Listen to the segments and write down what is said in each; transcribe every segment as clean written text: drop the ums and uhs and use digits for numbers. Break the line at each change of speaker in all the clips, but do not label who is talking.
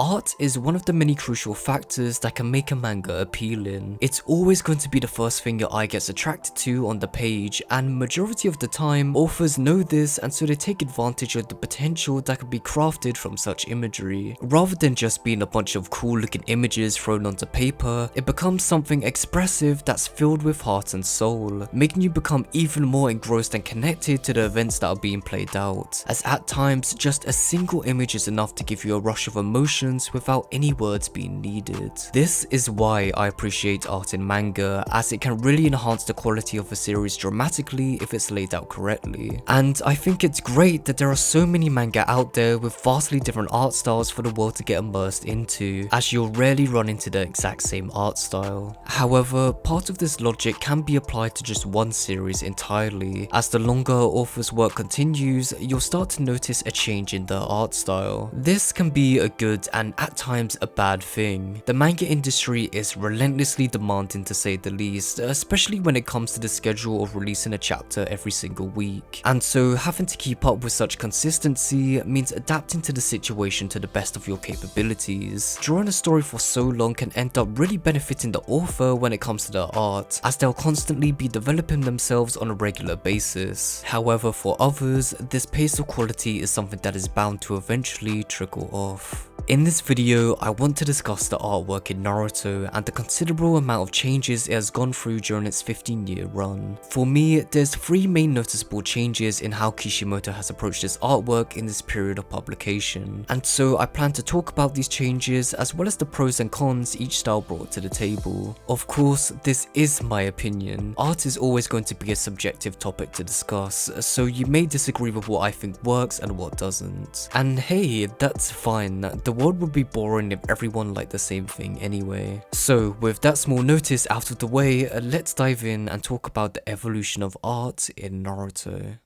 art is one of the many crucial factors that can make a manga appealing. It's always going to be the first thing your eye gets attracted to on the page, and majority of the time, authors know this and so they take advantage of the potential that can be crafted from such imagery. Rather than just being a bunch of cool looking images thrown onto paper, it becomes something expressive that's filled with heart and soul, making you become even more engrossed and connected to the events that are being played out, as at times just a single image is enough to give you a rush of emotions without any words being needed. This is why I appreciate art in manga, as it can really enhance the quality of a series dramatically if it's laid out correctly. And I think it's great that there are so many manga out there with vastly different art styles for the world to get immersed into, as you'll rarely run into the exact same art style. However, part of this logic can be applied to just one series entirely. As the longer author's work continues, you'll start to notice a change in their art style. This can be a good and at times a bad thing. The manga industry is relentlessly demanding, to say the least, especially when it comes to the schedule of releasing a chapter every single week. And so having to keep up with such consistency means adapting to the situation to the best of your capabilities. Drawing a story for so long can end up really benefiting the author when it comes to their art, as they'll constantly be developing themselves on a regular basis. However, for others, this pace of quality is something that is bound to eventually trickle off. In this video, I want to discuss the artwork in Naruto and the considerable amount of changes it has gone through during its 15-year run. For me, there's three main noticeable changes in how Kishimoto has approached his artwork in this period of publication, and so I plan to talk about these changes as well as the pros and cons each style brought to the table. Of course, this is my opinion. Art is always going to be a subjective topic to discuss, so you may disagree with what I think works and what doesn't. And hey, that's fine. The world would be boring if everyone liked the same thing anyway. So with that small notice out of the way, let's dive in and talk about the evolution of art in Naruto.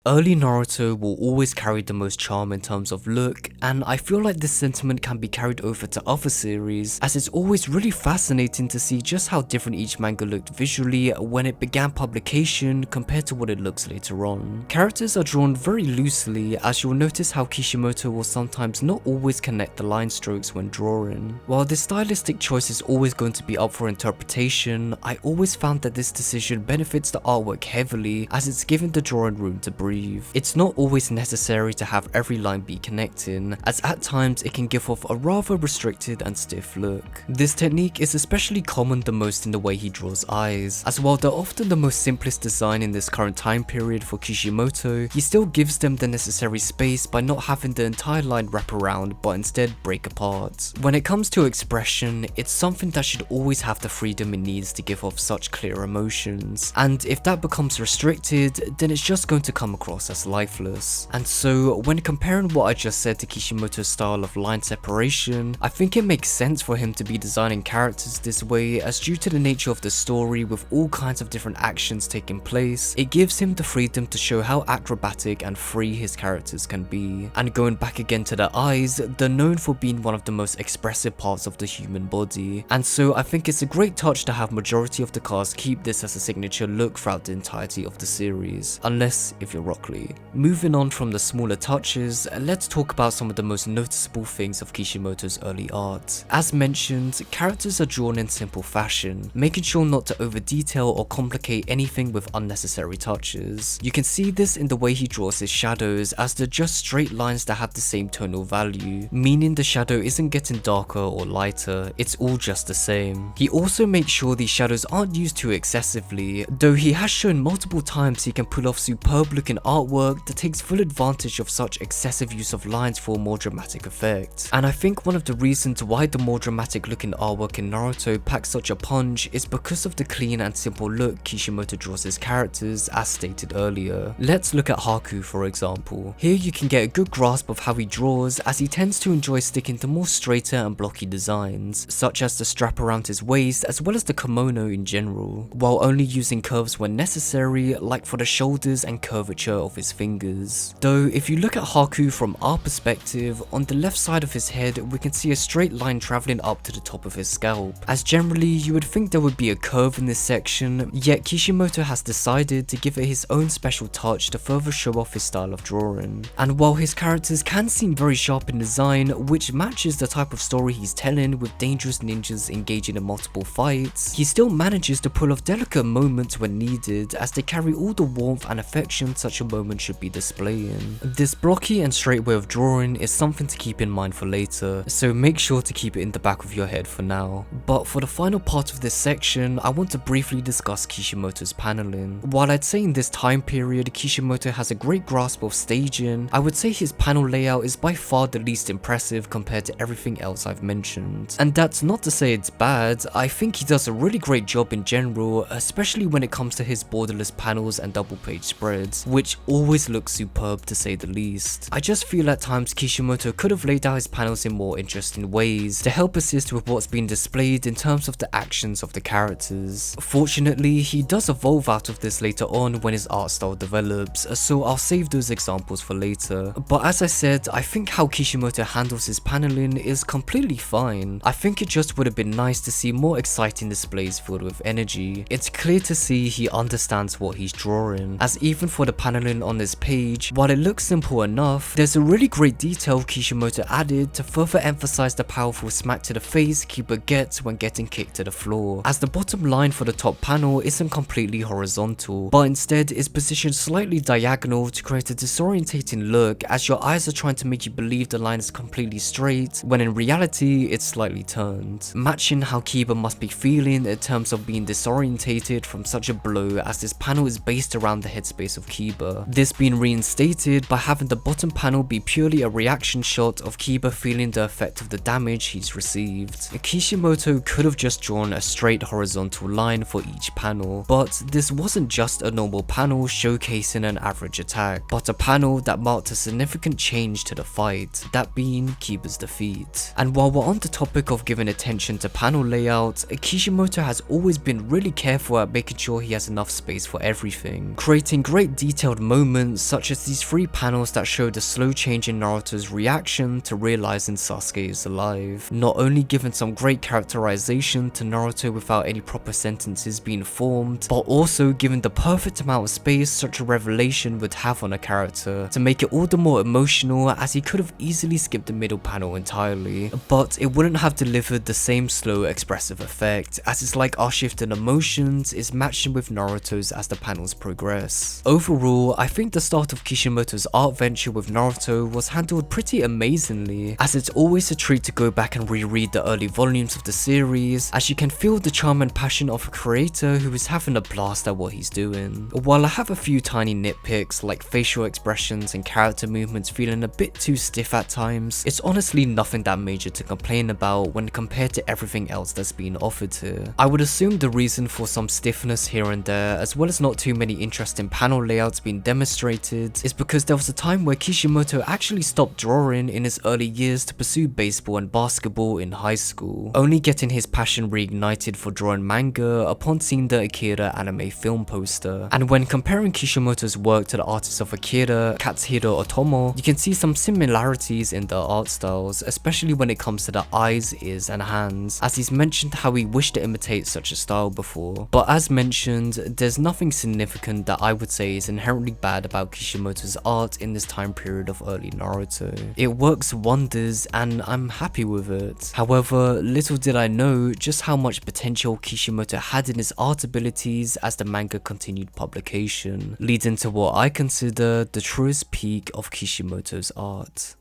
Early Naruto will always carry the most charm in terms of look, and I feel like this sentiment can be carried over to other series, as it's always really fascinating to see just how different each manga looked visually when it began publication compared to what it looks later on. Characters are drawn very loosely, as you'll notice how Kishimoto will sometimes not always connect the line strokes when drawing. While this stylistic choice is always going to be up for interpretation, I always found that this decision benefits the artwork heavily, as it's given the drawing room to breathe. It's not always necessary to have every line be connecting, as at times it can give off a rather restricted and stiff look. This technique is especially common the most in the way he draws eyes, as while they're often the most simplest design in this current time period for Kishimoto, he still gives them the necessary space by not having the entire line wrap around but instead break apart. When it comes to expression, it's something that should always have the freedom it needs to give off such clear emotions, and if that becomes restricted, then it's just going to come across as lifeless. And so when comparing what I just said to Kishimoto's style of line separation, I think it makes sense for him to be designing characters this way, as due to the nature of the story with all kinds of different actions taking place, it gives him the freedom to show how acrobatic and free his characters can be. And going back again to the eyes, they're known for being one of the most expressive parts of the human body, and so I think it's a great touch to have majority of the cast keep this as a signature look throughout the entirety of the series, unless if you're Rock Lee. Moving on from the smaller touches, let's talk about some of the most noticeable things of Kishimoto's early art. As mentioned, characters are drawn in simple fashion, making sure not to over detail or complicate anything with unnecessary touches. You can see this in the way he draws his shadows, as they're just straight lines that have the same tonal value, meaning the shadow isn't getting darker or lighter, it's all just the same. He also makes sure these shadows aren't used too excessively, though he has shown multiple times he can pull off superb looking artwork that takes full advantage of such excessive use of lines for a more dramatic effect. And I think one of the reasons why the more dramatic looking artwork in Naruto packs such a punch is because of the clean and simple look Kishimoto draws his characters, as stated earlier. Let's look at Haku for example. Here you can get a good grasp of how he draws, as he tends to enjoy sticking to more straighter and blocky designs, such as the strap around his waist as well as the kimono in general, while only using curves when necessary, like for the shoulders and curvature nature of his fingers. Though if you look at Haku from our perspective, on the left side of his head we can see a straight line travelling up to the top of his scalp, as generally you would think there would be a curve in this section, yet Kishimoto has decided to give it his own special touch to further show off his style of drawing. And while his characters can seem very sharp in design, which matches the type of story he's telling with dangerous ninjas engaging in multiple fights, he still manages to pull off delicate moments when needed, as they carry all the warmth and affection such a moment should be displaying. This blocky and straight way of drawing is something to keep in mind for later, so make sure to keep it in the back of your head for now. But for the final part of this section, I want to briefly discuss Kishimoto's paneling. While I'd say in this time period Kishimoto has a great grasp of staging, I would say his panel layout is by far the least impressive compared to everything else I've mentioned. And that's not to say it's bad, I think he does a really great job in general, especially when it comes to his borderless panels and double page spreads, which always look superb to say the least. I just feel at times Kishimoto could have laid out his panels in more interesting ways to help assist with what's being displayed in terms of the actions of the characters. Fortunately, he does evolve out of this later on when his art style develops, so I'll save those examples for later. But as I said, I think how Kishimoto handles his paneling is completely fine. I think it just would have been nice to see more exciting displays filled with energy. It's clear to see he understands what he's drawing, as even for the paneling on this page, while it looks simple enough, there's a really great detail Kishimoto added to further emphasize the powerful smack to the face Kiba gets when getting kicked to the floor, as the bottom line for the top panel isn't completely horizontal, but instead is positioned slightly diagonal to create a disorientating look, as your eyes are trying to make you believe the line is completely straight, when in reality it's slightly turned, matching how Kiba must be feeling in terms of being disorientated from such a blow, as this panel is based around the headspace of Kiba. This being reinstated by having the bottom panel be purely a reaction shot of Kiba feeling the effect of the damage he's received. Kishimoto could have just drawn a straight horizontal line for each panel, but this wasn't just a normal panel showcasing an average attack, but a panel that marked a significant change to the fight, that being Kiba's defeat. And while we're on the topic of giving attention to panel layout, Kishimoto has always been really careful at making sure he has enough space for everything, creating great detailed moments such as these 3 panels that show the slow change in Naruto's reaction to realizing Sasuke is alive, not only giving some great characterization to Naruto without any proper sentences being formed, but also giving the perfect amount of space such a revelation would have on a character to make it all the more emotional, as he could have easily skipped the middle panel entirely, but it wouldn't have delivered the same slow expressive effect, as it's like our shift in emotions is matching with Naruto's as the panels progress. Overall, I think the start of Kishimoto's art venture with Naruto was handled pretty amazingly, as it's always a treat to go back and reread the early volumes of the series, as you can feel the charm and passion of a creator who is having a blast at what he's doing. While I have a few tiny nitpicks like facial expressions and character movements feeling a bit too stiff at times, it's honestly nothing that major to complain about when compared to everything else that's being offered here. I would assume the reason for some stiffness here and there, as well as not too many interesting panel layouts being demonstrated, is because there was a time where Kishimoto actually stopped drawing in his early years to pursue baseball and basketball in high school, only getting his passion reignited for drawing manga upon seeing the Akira anime film poster. And when comparing Kishimoto's work to the artists of Akira, Katsuhiro Otomo, you can see some similarities in their art styles, especially when it comes to the eyes, ears and hands, as he's mentioned how he wished to imitate such a style before. But as mentioned, there's nothing significant that I would say is inherently bad about Kishimoto's art in this time period of early Naruto. It works wonders and I'm happy with it. However, little did I know just how much potential Kishimoto had in his art abilities as the manga continued publication, leading to what I consider the truest peak of Kishimoto's art.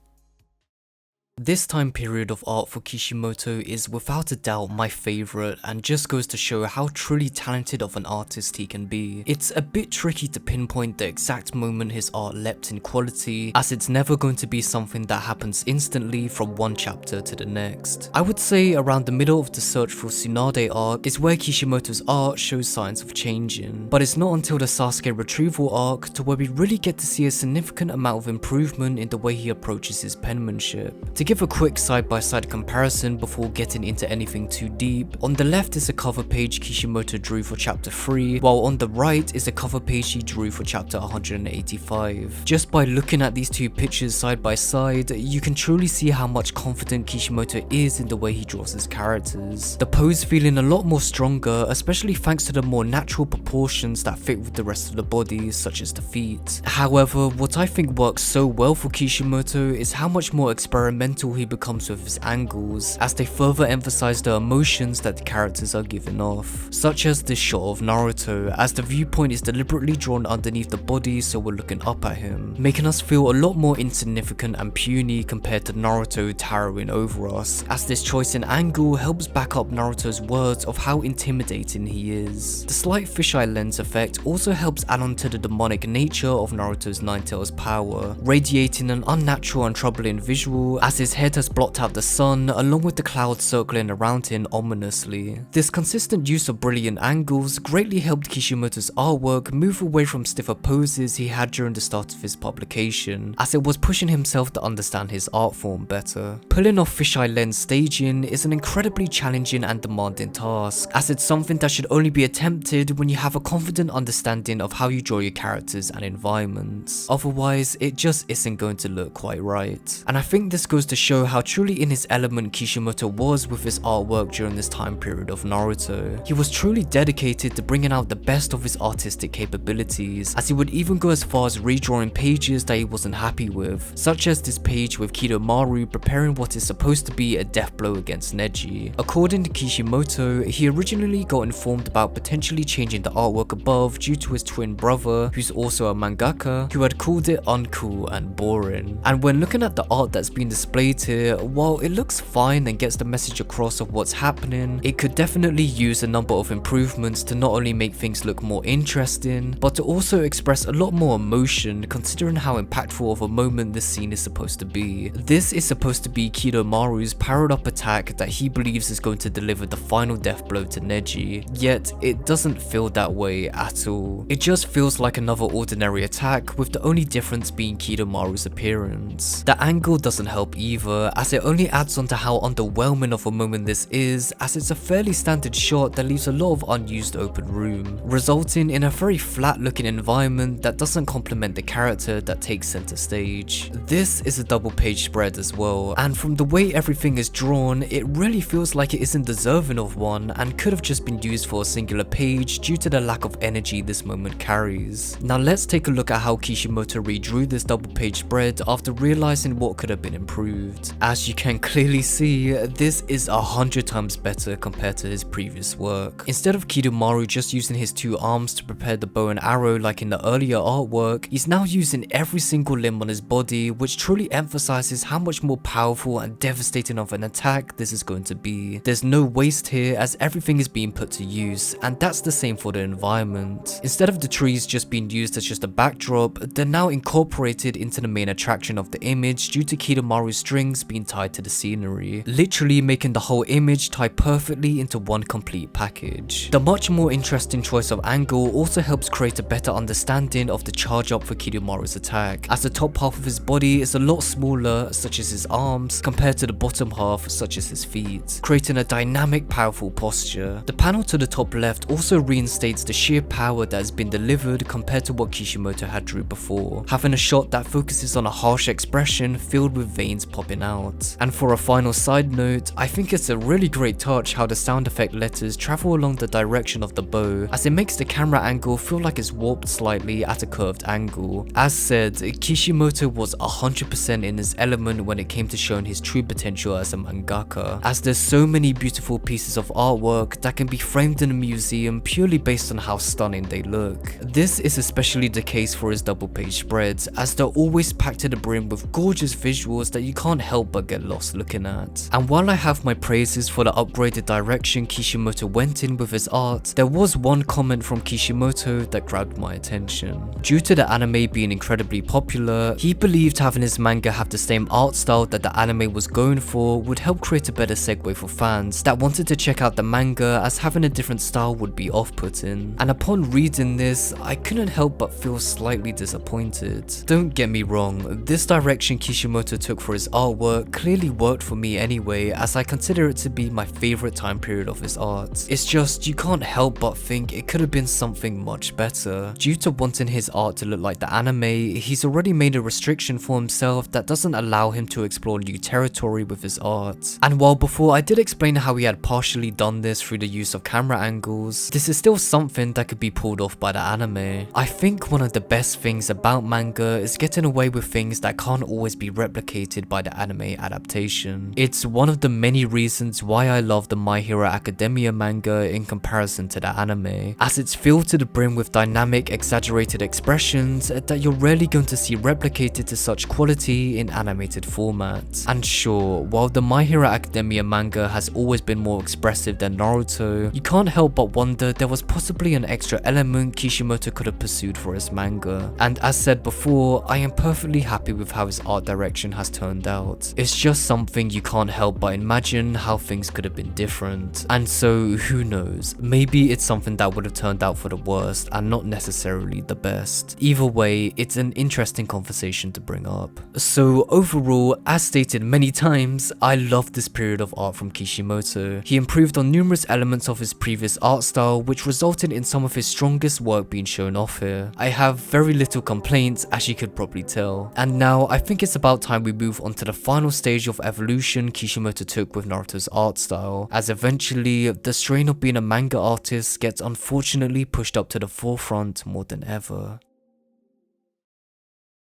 This time period of art for Kishimoto is without a doubt my favourite, and just goes to show how truly talented of an artist he can be. It's a bit tricky to pinpoint the exact moment his art leapt in quality, as it's never going to be something that happens instantly from one chapter to the next. I would say around the middle of the Search for Tsunade arc is where Kishimoto's art shows signs of changing, but it's not until the Sasuke retrieval arc to where we really get to see a significant amount of improvement in the way he approaches his penmanship. To give give a quick side-by-side comparison before getting into anything too deep. On the left is a cover page Kishimoto drew for chapter 3, while on the right is a cover page he drew for chapter 185. Just by looking at these two pictures side by side, you can truly see how much confident Kishimoto is in the way he draws his characters. The pose feeling a lot more stronger, especially thanks to the more natural proportions that fit with the rest of the body, such as the feet. However, what I think works so well for Kishimoto is how much more experimental he becomes with his angles, as they further emphasize the emotions that the characters are giving off. Such as this shot of Naruto, as the viewpoint is deliberately drawn underneath the body so we're looking up at him, making us feel a lot more insignificant and puny compared to Naruto towering over us, as this choice in angle helps back up Naruto's words of how intimidating he is. The slight fisheye lens effect also helps add on to the demonic nature of Naruto's Nine Tails power, radiating an unnatural and troubling visual as his head has blocked out the sun along with the clouds circling around him ominously. This consistent use of brilliant angles greatly helped Kishimoto's artwork move away from stiffer poses he had during the start of his publication, as it was pushing himself to understand his art form better. Pulling off fisheye lens staging is an incredibly challenging and demanding task, as it's something that should only be attempted when you have a confident understanding of how you draw your characters and environments. Otherwise, it just isn't going to look quite right. And I think this goes to show how truly in his element Kishimoto was with his artwork during this time period of Naruto. He was truly dedicated to bringing out the best of his artistic capabilities, as he would even go as far as redrawing pages that he wasn't happy with, such as this page with Kidomaru preparing what is supposed to be a death blow against Neji. According to Kishimoto, he originally got informed about potentially changing the artwork above due to his twin brother, who's also a mangaka, who had called it uncool and boring. And when looking at the art that's been displayed here, while it looks fine and gets the message across of what's happening, it could definitely use a number of improvements to not only make things look more interesting, but to also express a lot more emotion considering how impactful of a moment this scene is supposed to be. This is supposed to be Kidomaru's powered up attack that he believes is going to deliver the final death blow to Neji, yet it doesn't feel that way at all. It just feels like another ordinary attack, with the only difference being Kidomaru's appearance. The angle doesn't help either, as it only adds on to how underwhelming of a moment this is, as it's a fairly standard shot that leaves a lot of unused open room, resulting in a very flat looking environment that doesn't complement the character that takes center stage. This is a double page spread as well, and from the way everything is drawn, it really feels like it isn't deserving of one and could have just been used for a singular page due to the lack of energy this moment carries. Now let's take a look at how Kishimoto redrew this double page spread after realizing what could have been improved. As you can clearly see, this is 100 times better compared to his previous work. Instead of Kidomaru just using his two arms to prepare the bow and arrow like in the earlier artwork, he's now using every single limb on his body, which truly emphasizes how much more powerful and devastating of an attack this is going to be. There's no waste here, as everything is being put to use, and that's the same for the environment. Instead of the trees just being used as just a backdrop, they're now incorporated into the main attraction of the image due to Kidomaru's strings being tied to the scenery, literally making the whole image tie perfectly into one complete package. The much more interesting choice of angle also helps create a better understanding of the charge up for Kidomaru's attack, as the top half of his body is a lot smaller, such as his arms, compared to the bottom half, such as his feet, creating a dynamic, powerful posture. The panel to the top left also reinstates the sheer power that has been delivered compared to what Kishimoto had drew before, having a shot that focuses on a harsh expression filled with veins popping out. And for a final side note, I think it's a really great touch how the sound effect letters travel along the direction of the bow, as it makes the camera angle feel like it's warped slightly at a curved angle. As said, Kishimoto was 100% in his element when it came to showing his true potential as a mangaka, as there's so many beautiful pieces of artwork that can be framed in a museum purely based on how stunning they look. This is especially the case for his double page spreads, as they're always packed to the brim with gorgeous visuals that you can't help but get lost looking at. And while I have my praises for the upgraded direction Kishimoto went in with his art, there was one comment from Kishimoto that grabbed my attention. Due to the anime being incredibly popular, he believed having his manga have the same art style that the anime was going for would help create a better segue for fans that wanted to check out the manga, as having a different style would be off-putting. And upon reading this, I couldn't help but feel slightly disappointed. Don't get me wrong, this direction Kishimoto took for his artwork clearly worked for me anyway, as I consider it to be my favorite time period of his art. It's just, you can't help but think it could have been something much better. Due to wanting his art to look like the anime, he's already made a restriction for himself that doesn't allow him to explore new territory with his art. And while before I did explain how he had partially done this through the use of camera angles, this is still something that could be pulled off by the anime. I think one of the best things about manga is getting away with things that can't always be replicated by the anime adaptation. It's one of the many reasons why I love the My Hero Academia manga in comparison to the anime, as it's filled to the brim with dynamic, exaggerated expressions that you're rarely going to see replicated to such quality in animated format. And sure, while the My Hero Academia manga has always been more expressive than Naruto, you can't help but wonder there was possibly an extra element Kishimoto could have pursued for his manga. And as said before, I am perfectly happy with how his art direction has turned out. It's just something you can't help but imagine how things could have been different. And so, who knows, maybe it's something that would have turned out for the worst and not necessarily the best. Either way, it's an interesting conversation to bring up. So overall, as stated many times, I love this period of art from Kishimoto. He improved on numerous elements of his previous art style, which resulted in some of his strongest work being shown off here. I have very little complaints, as you could probably tell. And now I think it's about time we move on to the final stage of evolution Kishimoto took with Naruto's art style, as eventually the strain of being a manga artist gets unfortunately pushed up to the forefront more than ever.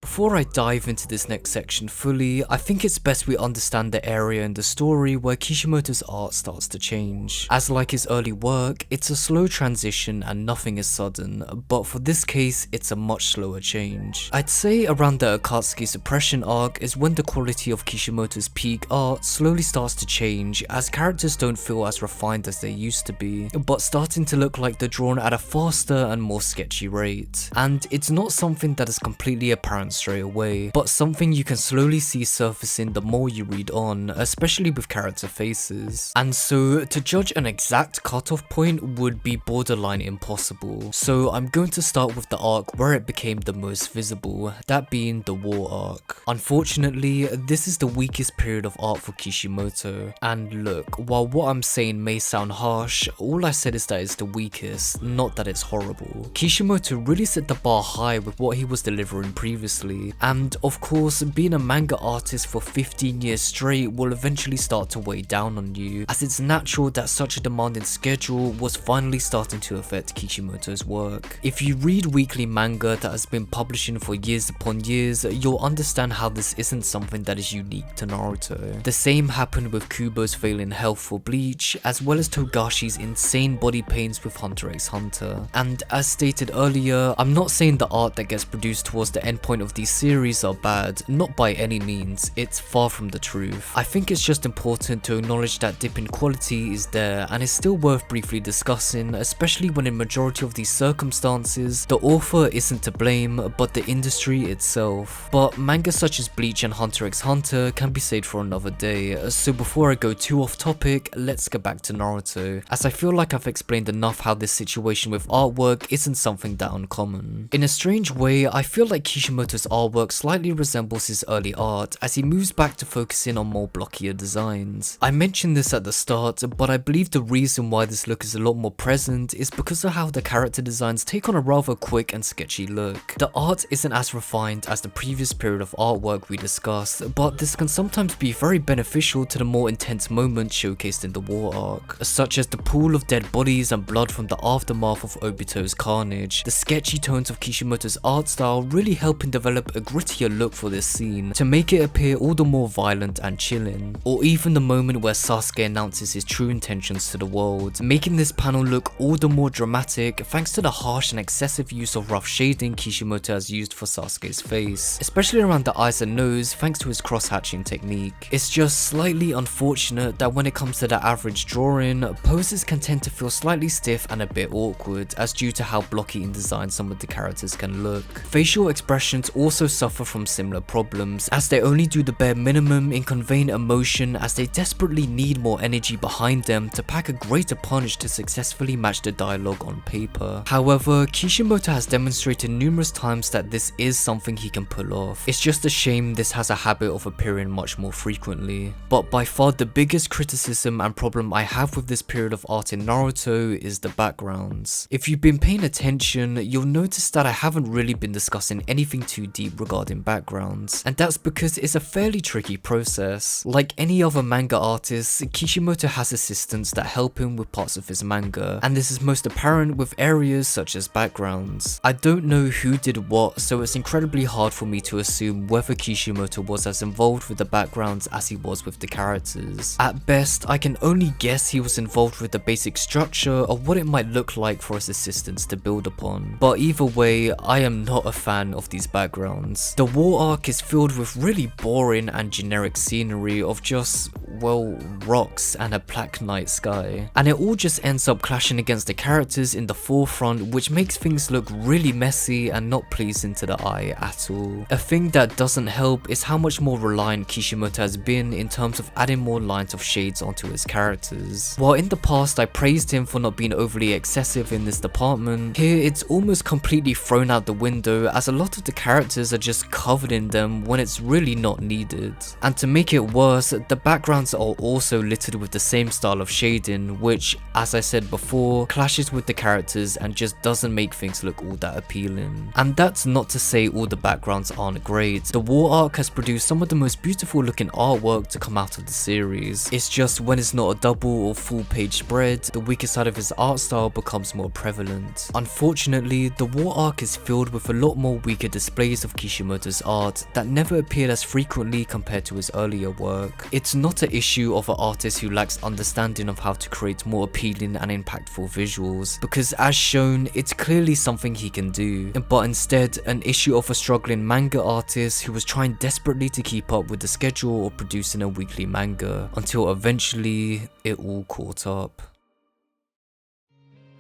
Before I dive into this next section fully, I think it's best we understand the area in the story where Kishimoto's art starts to change. As like his early work, it's a slow transition and nothing is sudden, but for this case, it's a much slower change. I'd say around the Akatsuki suppression arc is when the quality of Kishimoto's peak art slowly starts to change, as characters don't feel as refined as they used to be, but starting to look like they're drawn at a faster and more sketchy rate. And it's not something that is completely apparent straight away, but something you can slowly see surfacing the more you read on, especially with character faces. And so to judge an exact cutoff point would be borderline impossible. So I'm going to start with the arc where it became the most visible, that being the war arc. Unfortunately, this is the weakest period of art for Kishimoto. And look, while what I'm saying may sound harsh, all I said is that it's the weakest, not that it's horrible. Kishimoto really set the bar high with what he was delivering previously, and of course, being a manga artist for 15 years straight will eventually start to weigh down on you, as it's natural that such a demanding schedule was finally starting to affect Kishimoto's work. If you read weekly manga that has been publishing for years upon years, you'll understand how this isn't something that is unique to Naruto. The same happened with Kubo's failing health for Bleach, as well as Togashi's insane body pains with Hunter x Hunter. And as stated earlier, I'm not saying the art that gets produced towards the end point of these series are bad, not by any means, it's far from the truth. I think it's just important to acknowledge that dip in quality is there and is still worth briefly discussing, especially when in majority of these circumstances, the author isn't to blame, but the industry itself. But manga such as Bleach and Hunter x Hunter can be saved for another day, so before I go too off topic, let's get back to Naruto, as I feel like I've explained enough how this situation with artwork isn't something that uncommon. In a strange way, I feel like Kishimoto's artwork slightly resembles his early art as he moves back to focusing on more blockier designs. I mentioned this at the start, but I believe the reason why this look is a lot more present is because of how the character designs take on a rather quick and sketchy look. The art isn't as refined as the previous period of artwork we discussed, but this can sometimes be very beneficial to the more intense moments showcased in the war arc, such as the pool of dead bodies and blood from the aftermath of Obito's carnage. The sketchy tones of Kishimoto's art style really helping develop a grittier look for this scene to make it appear all the more violent and chilling. Or even the moment where Sasuke announces his true intentions to the world, making this panel look all the more dramatic thanks to the harsh and excessive use of rough shading Kishimoto has used for Sasuke's face, especially around the eyes and nose thanks to his cross-hatching technique. It's just slightly unfortunate that when it comes to the average drawing, poses can tend to feel slightly stiff and a bit awkward, as due to how blocky in design some of the characters can look. Facial expressions also suffer from similar problems, as they only do the bare minimum in conveying emotion, as they desperately need more energy behind them to pack a greater punch to successfully match the dialogue on paper. However, Kishimoto has demonstrated numerous times that this is something he can pull off. It's just a shame this has a habit of appearing much more frequently. But by far the biggest criticism and problem I have with this period of art in Naruto is the backgrounds. If you've been paying attention, you'll notice that I haven't really been discussing anything too deep regarding backgrounds, and that's because it's a fairly tricky process. Like any other manga artist, Kishimoto has assistants that help him with parts of his manga, and this is most apparent with areas such as backgrounds. I don't know who did what, so it's incredibly hard for me to assume whether Kishimoto was as involved with the backgrounds as he was with the characters. At best, I can only guess he was involved with the basic structure of what it might look like for his assistants to build upon. But either way, I am not a fan of these backgrounds. The war arc is filled with really boring and generic scenery of just, well, rocks and a black night sky. And it all just ends up clashing against the characters in the forefront, which makes things look really messy and not pleasing to the eye at all. A thing that doesn't help is how much more reliant Kishimoto has been in terms of adding more lines of shades onto his characters. While in the past I praised him for not being overly excessive in this department, here it's almost completely thrown out the window, as a lot of the characters are just covered in them when it's really not needed. And to make it worse, the backgrounds are also littered with the same style of shading, which, as I said before, clashes with the characters and just doesn't make things look all that appealing. And that's not to say all the backgrounds aren't great. The war arc has produced some of the most beautiful looking artwork to come out of the series. It's just when it's not a double or full page spread, the weaker side of his art style becomes more prevalent. Unfortunately, the war arc is filled with a lot more weaker displays of Kishimoto's art that never appeared as frequently compared to his earlier work. It's not an issue of an artist who lacks understanding of how to create more appealing and impactful visuals, because as shown, it's clearly something he can do, but instead an issue of a struggling manga artist who was trying desperately to keep up with the schedule of producing a weekly manga, until eventually it all caught up.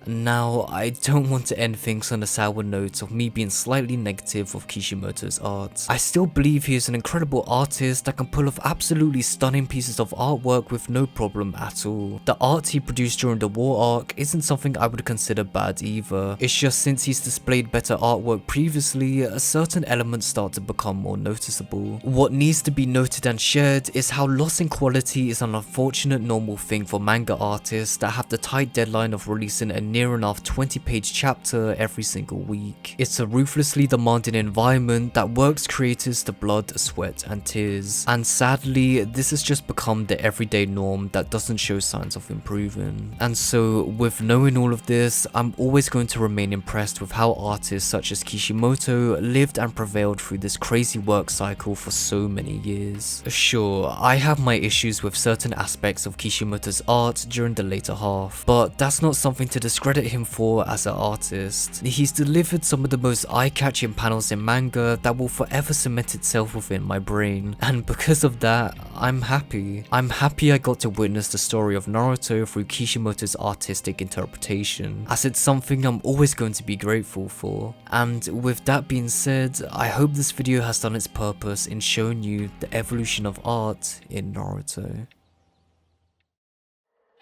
Now, I don't want to end things on a sour note of me being slightly negative of Kishimoto's art. I still believe he is an incredible artist that can pull off absolutely stunning pieces of artwork with no problem at all. The art he produced during the war arc isn't something I would consider bad either. It's just since he's displayed better artwork previously, certain elements start to become more noticeable. What needs to be noted and shared is how loss in quality is an unfortunate normal thing for manga artists that have the tight deadline of releasing a near enough 20-page chapter every single week. It's a ruthlessly demanding environment that works creators to blood, sweat and tears, and sadly this has just become the everyday norm that doesn't show signs of improving. And so with knowing all of this, I'm always going to remain impressed with how artists such as Kishimoto lived and prevailed through this crazy work cycle for so many years. Sure, I have my issues with certain aspects of Kishimoto's art during the later half, but that's not something to discredit him for as an artist. He's delivered some of the most eye-catching panels in manga that will forever cement itself within my brain, and because of that, I'm happy. I'm happy I got to witness the story of Naruto through Kishimoto's artistic interpretation, as it's something I'm always going to be grateful for. And with that being said, I hope this video has done its purpose in showing you the evolution of art in Naruto.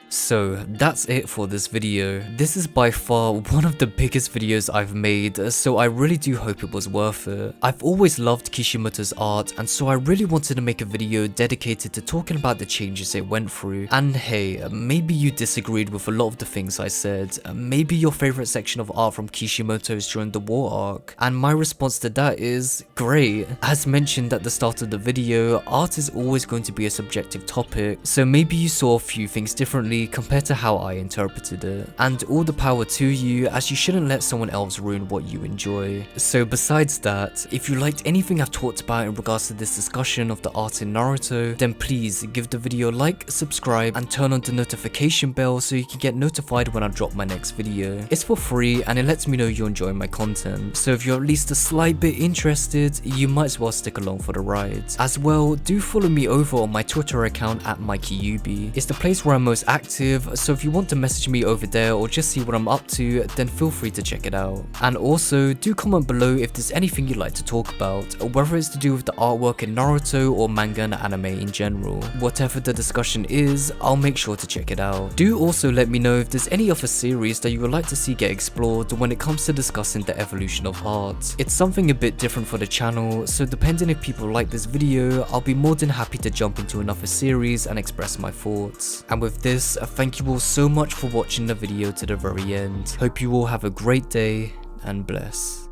So that's it for this video. This is by far one of the biggest videos I've made, so I really do hope it was worth it. I've always loved Kishimoto's art, and so I really wanted to make a video dedicated to talking about the changes it went through. And hey, maybe you disagreed with a lot of the things I said. Maybe your favorite section of art from Kishimoto is during the war arc, and my response to that is great. As mentioned at the start of the video, art is always going to be a subjective topic, so maybe you saw a few things differently compared to how I interpreted it. And all the power to you, as you shouldn't let someone else ruin what you enjoy. So besides that, if you liked anything I've talked about in regards to this discussion of the art in Naruto, then please give the video a like, subscribe, and turn on the notification bell so you can get notified when I drop my next video. It's for free and it lets me know you're enjoying my content, so if you're at least a slight bit interested, you might as well stick along for the ride. As well, do follow me over on my Twitter account at MikeyUbi. It's the place where I'm most active active, so if you want to message me over there or just see what I'm up to, then feel free to check it out. And also, do comment below if there's anything you'd like to talk about, whether it's to do with the artwork in Naruto or manga and anime in general. Whatever the discussion is, I'll make sure to check it out. Do also let me know if there's any other series that you would like to see get explored when it comes to discussing the evolution of art. It's something a bit different for the channel, so depending if people like this video, I'll be more than happy to jump into another series and express my thoughts. And with this, thank you all so much for watching the video to the very end. Hope you all have a great day and bless.